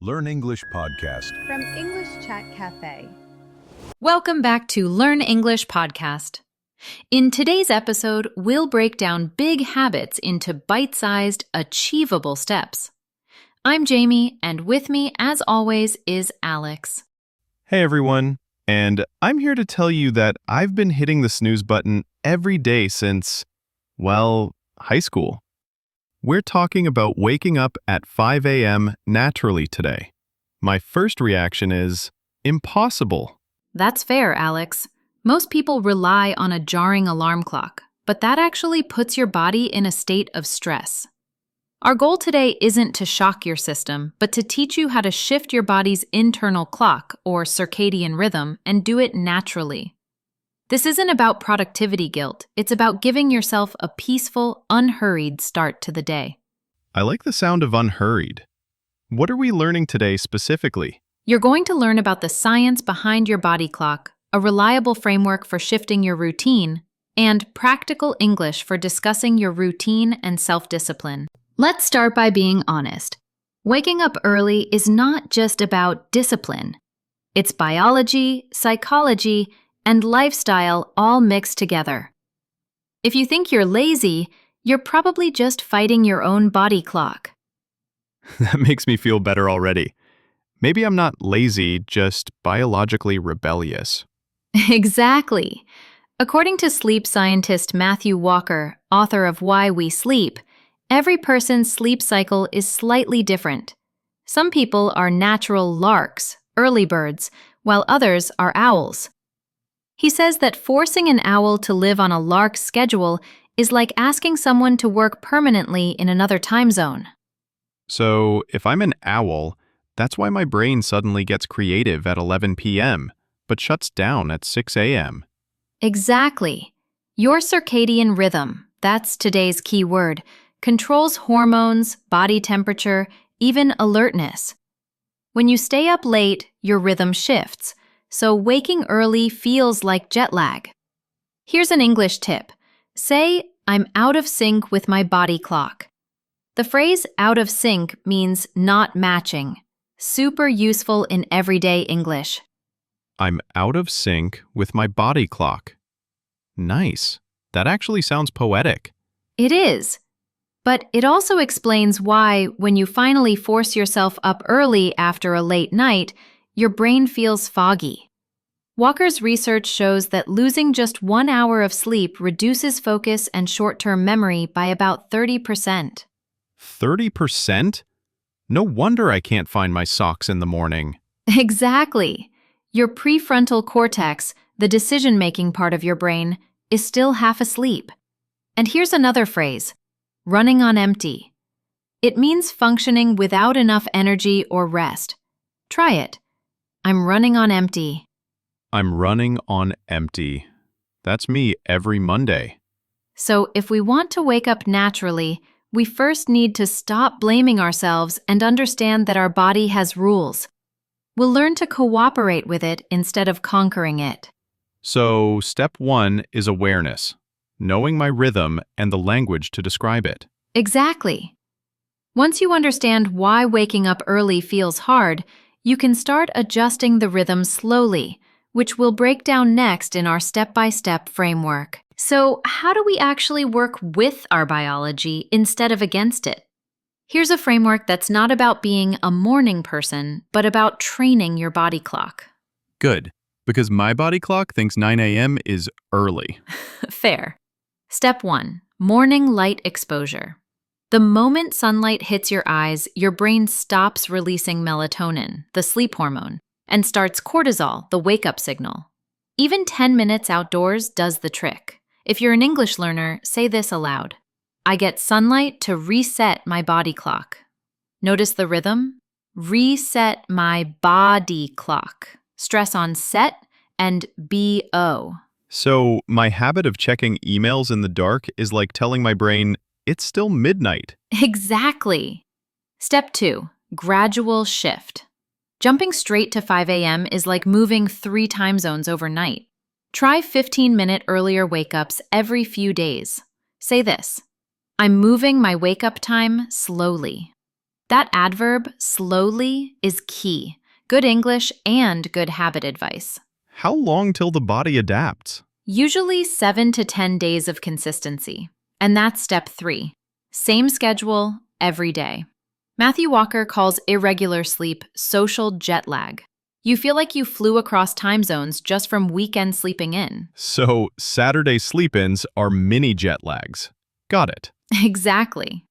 Learn English podcast. From English Chat Café. Welcome back to Learn English podcast. In today's episode, we'll break down big habits into bite-sized, achievable steps. I'm Jamie, and with me, as always, is Alex. Hey everyone, and I'm here to tell you that I've been hitting the snooze button every day since, well, high school. We're talking about waking up at 5 a.m. naturally today. My first reaction is, impossible. That's fair, Alex. Most people rely on a jarring alarm clock, but that actually puts your body in a state of stress. Our goal today isn't to shock your system, but to teach you how to shift your body's internal clock, or circadian rhythm, and do it naturally. This isn't about productivity guilt. It's about giving yourself a peaceful, unhurried start to the day. I like the sound of unhurried. What are we learning today specifically? You're going to learn about the science behind your body clock, a reliable framework for shifting your routine, and practical English for discussing your routine and self-discipline. Let's start by being honest. Waking up early is not just about discipline. It's biology, psychology, and lifestyle all mixed together. If you think you're lazy, you're probably just fighting your own body clock. That makes me feel better already. Maybe I'm not lazy, just biologically rebellious. Exactly. According to sleep scientist Matthew Walker, author of Why We Sleep, every person's sleep cycle is slightly different. Some people are natural larks, early birds, while others are owls. He says that forcing an owl to live on a lark schedule is like asking someone to work permanently in another time zone. So, if I'm an owl, that's why my brain suddenly gets creative at 11 p.m., but shuts down at 6 a.m. Exactly. Your circadian rhythm, that's today's key word, controls hormones, body temperature, even alertness. When you stay up late, your rhythm shifts, so waking early feels like jet lag. Here's an English tip. Say, I'm out of sync with my body clock. The phrase out of sync means not matching. Super useful in everyday English. I'm out of sync with my body clock. Nice. That actually sounds poetic. It is. But it also explains why, when you finally force yourself up early after a late night, your brain feels foggy. Walker's research shows that losing just 1 hour of sleep reduces focus and short-term memory by about 30%. 30%? No wonder I can't find my socks in the morning. Exactly. Your prefrontal cortex, the decision-making part of your brain, is still half asleep. And here's another phrase, running on empty. It means functioning without enough energy or rest. Try it. I'm running on empty. I'm running on empty. That's me every Monday. So if we want to wake up naturally, we first need to stop blaming ourselves and understand that our body has rules. We'll learn to cooperate with it instead of conquering it. So, step 1 is awareness, knowing my rhythm and the language to describe it. Exactly. Once you understand why waking up early feels hard, you can start adjusting the rhythm slowly, which we'll break down next in our step-by-step framework. So, how do we actually work with our biology instead of against it? Here's a framework that's not about being a morning person, but about training your body clock. Good, because my body clock thinks 9 a.m. is early. Fair. Step 1. Morning light exposure. The moment sunlight hits your eyes, your brain stops releasing melatonin, the sleep hormone, and starts cortisol, the wake-up signal. Even 10 minutes outdoors does the trick. If you're an English learner, say this aloud. I get sunlight to reset my body clock. Notice the rhythm? Reset my body clock. Stress on set and B-O. So, my habit of checking emails in the dark is like telling my brain, it's still midnight. Exactly. Step 2. Gradual shift. Jumping straight to 5 a.m. is like moving 3 time zones overnight. Try 15-minute earlier wake-ups every few days. Say this, I'm moving my wake-up time slowly. That adverb, slowly, is key. Good English and good habit advice. How long till the body adapts? Usually 7 to 10 days of consistency. And that's step 3. Same schedule every day. Matthew Walker calls irregular sleep social jet lag. You feel like you flew across time zones just from weekend sleeping in. So, Saturday sleep-ins are mini jet lags. Got it. Exactly.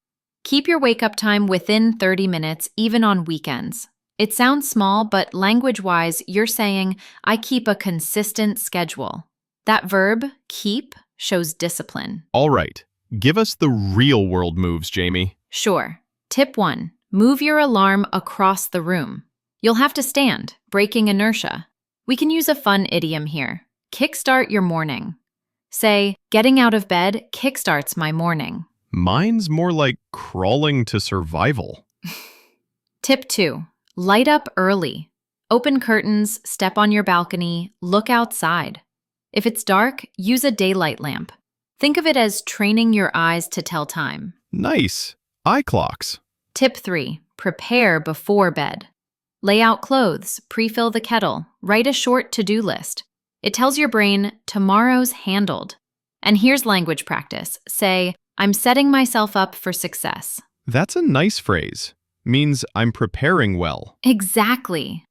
Keep your wake-up time within 30 minutes, even on weekends. It sounds small, but language-wise, you're saying, I keep a consistent schedule. That verb, keep, shows discipline. All right. Give us the real-world moves, Jamie. Sure. Tip 1. Move your alarm across the room. You'll have to stand, breaking inertia. We can use a fun idiom here. Kickstart your morning. Say, getting out of bed kickstarts my morning. Mine's more like crawling to survival. Tip 2. Light up early. Open curtains, step on your balcony, look outside. If it's dark, use a daylight lamp. Think of it as training your eyes to tell time. Nice. Eye clocks. Tip 3. Prepare before bed. Lay out clothes, pre-fill the kettle, write a short to-do list. It tells your brain, tomorrow's handled. And here's language practice. Say, I'm setting myself up for success. That's a nice phrase. Means I'm preparing well. Exactly.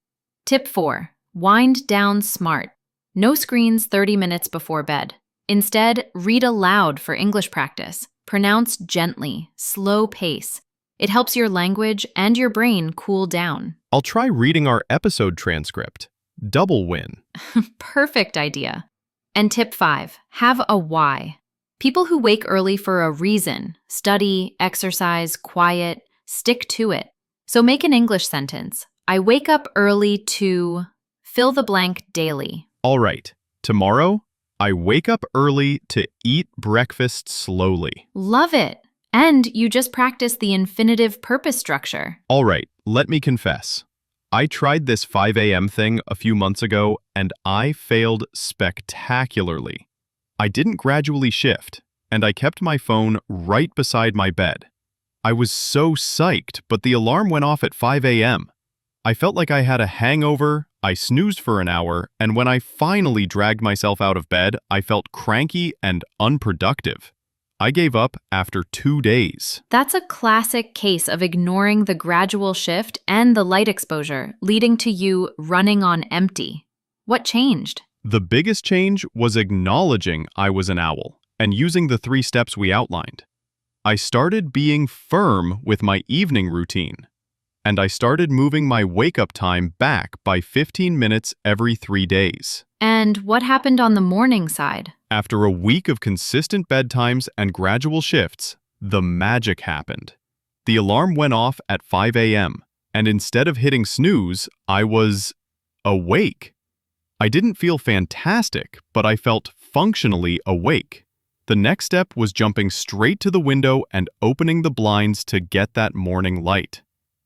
Tip 4. Wind down smart. No screens 30 minutes before bed. Instead, read aloud for English practice. Pronounce gently, slow pace. It helps your language and your brain cool down. I'll try reading our episode transcript. Double win. Perfect idea. And tip 5, have a why. People who wake early for a reason, study, exercise, quiet, stick to it. So make an English sentence. I wake up early to fill the blank daily. All right. Tomorrow, I wake up early to eat breakfast slowly. Love it. And you just practiced the infinitive purpose structure. All right, let me confess. I tried this 5 a.m. thing a few months ago, and I failed spectacularly. I didn't gradually shift, and I kept my phone right beside my bed. I was so psyched, but the alarm went off at 5 a.m. I felt like I had a hangover, I snoozed for an hour, and when I finally dragged myself out of bed, I felt cranky and unproductive. I gave up after 2 days. That's a classic case of ignoring the gradual shift and the light exposure, leading to you running on empty. What changed? The biggest change was acknowledging I was an owl and using the 3 steps we outlined. I started being firm with my evening routine, and I started moving my wake-up time back by 15 minutes every 3 days. And what happened on the morning side? After a week of consistent bedtimes and gradual shifts, the magic happened. The alarm went off at 5 a.m., and instead of hitting snooze, I was awake. I didn't feel fantastic, but I felt functionally awake. The next step was jumping straight to the window and opening the blinds to get that morning light.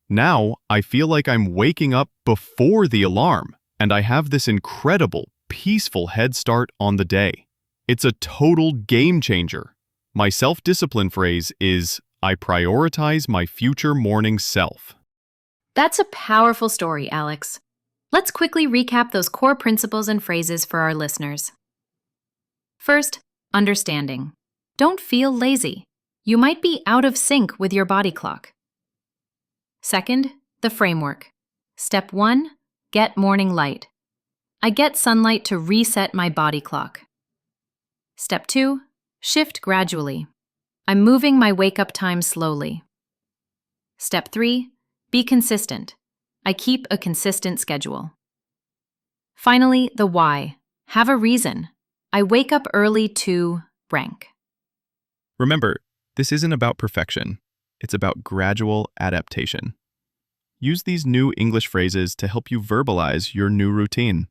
Now, I feel like I'm waking up before the alarm, and I have this incredible, peaceful head start on the day. It's a total game changer. My self-discipline phrase is, I prioritize my future morning self. That's a powerful story, Alex. Let's quickly recap those core principles and phrases for our listeners. First, understanding. Don't feel lazy. You might be out of sync with your body clock. Second, the framework. Step 1, get morning light. I get sunlight to reset my body clock. Step 2, shift gradually. I'm moving my wake-up time slowly. Step 3, be consistent. I keep a consistent schedule. Finally, the why. Have a reason. I wake up early to rank. Remember, this isn't about perfection. It's about gradual adaptation. Use these new English phrases to help you verbalize your new routine.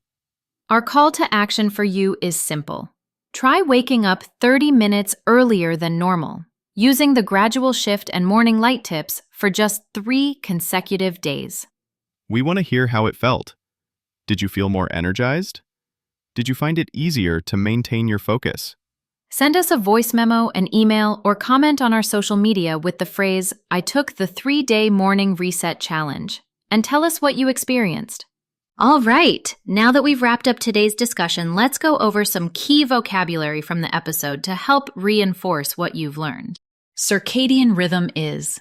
Our call to action for you is simple. Try waking up 30 minutes earlier than normal, using the gradual shift and morning light tips for just 3 consecutive days. We want to hear how it felt. Did you feel more energized? Did you find it easier to maintain your focus? Send us a voice memo, an email, or comment on our social media with the phrase, "I took the 3-day morning reset challenge," and tell us what you experienced. All right, now that we've wrapped up today's discussion, let's go over some key vocabulary from the episode to help reinforce what you've learned. Circadian rhythm is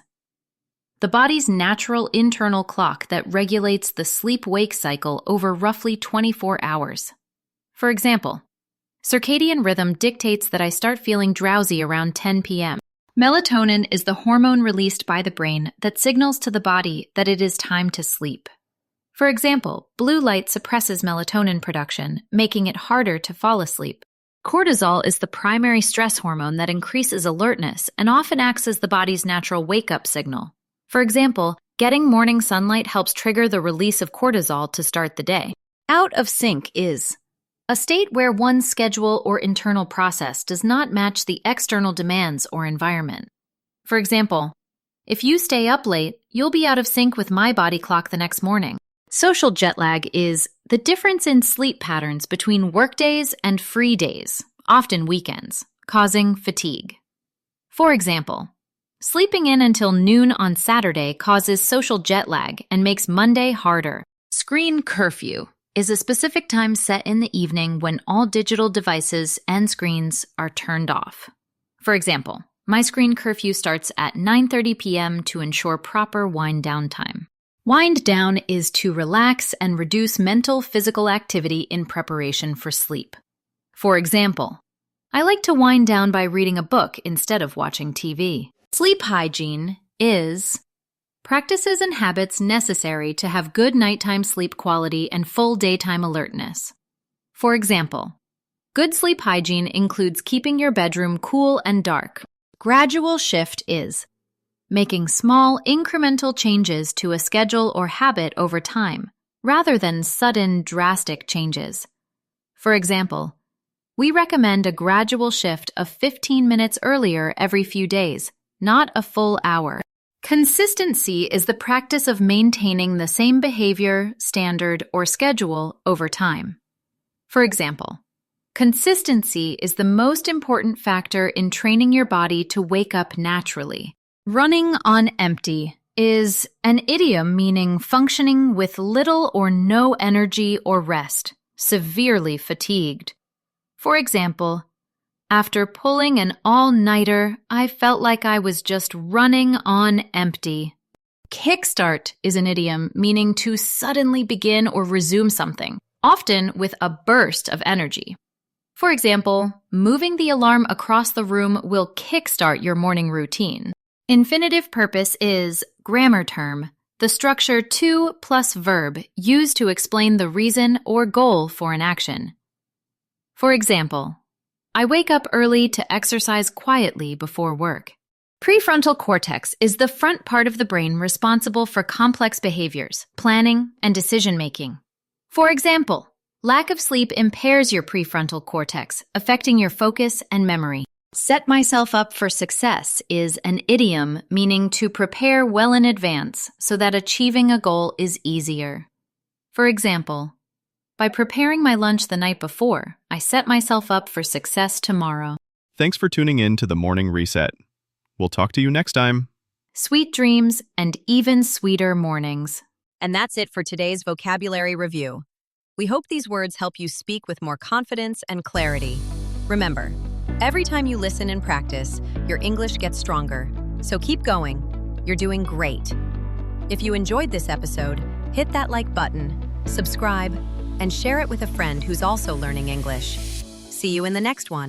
the body's natural internal clock that regulates the sleep-wake cycle over roughly 24 hours. For example, circadian rhythm dictates that I start feeling drowsy around 10 p.m. Melatonin is the hormone released by the brain that signals to the body that it is time to sleep. For example, blue light suppresses melatonin production, making it harder to fall asleep. Cortisol is the primary stress hormone that increases alertness and often acts as the body's natural wake-up signal. For example, getting morning sunlight helps trigger the release of cortisol to start the day. Out of sync is a state where one's schedule or internal process does not match the external demands or environment. For example, if you stay up late, you'll be out of sync with my body clock the next morning. Social jet lag is the difference in sleep patterns between workdays and free days, often weekends, causing fatigue. For example, sleeping in until noon on Saturday causes social jet lag and makes Monday harder. Screen curfew is a specific time set in the evening when all digital devices and screens are turned off. For example, my screen curfew starts at 9:30 p.m. to ensure proper wind-down time. Wind down is to relax and reduce mental physical activity in preparation for sleep. For example, I like to wind down by reading a book instead of watching TV. Sleep hygiene is practices and habits necessary to have good nighttime sleep quality and full daytime alertness. For example, good sleep hygiene includes keeping your bedroom cool and dark. Gradual shift is making small, incremental changes to a schedule or habit over time, rather than sudden, drastic changes. For example, we recommend a gradual shift of 15 minutes earlier every few days, not a full hour. Consistency is the practice of maintaining the same behavior, standard, or schedule over time. For example, consistency is the most important factor in training your body to wake up naturally. Running on empty is an idiom meaning functioning with little or no energy or rest, severely fatigued. For example, after pulling an all-nighter, I felt like I was just running on empty. Kickstart is an idiom meaning to suddenly begin or resume something, often with a burst of energy. For example, moving the alarm across the room will kickstart your morning routine. Infinitive purpose is grammar term, the structure to plus verb used to explain the reason or goal for an action. For example, I wake up early to exercise quietly before work. Prefrontal cortex is the front part of the brain responsible for complex behaviors, planning, and decision-making. For example, lack of sleep impairs your prefrontal cortex, affecting your focus and memory. Set myself up for success is an idiom meaning to prepare well in advance so that achieving a goal is easier. For example, by preparing my lunch the night before, I set myself up for success tomorrow. Thanks for tuning in to the Morning Reset. We'll talk to you next time. Sweet dreams and even sweeter mornings. And that's it for today's vocabulary review. We hope these words help you speak with more confidence and clarity. Remember, every time you listen and practice, your English gets stronger. So keep going. You're doing great. If you enjoyed this episode, hit that like button, subscribe, and share it with a friend who's also learning English. See you in the next one.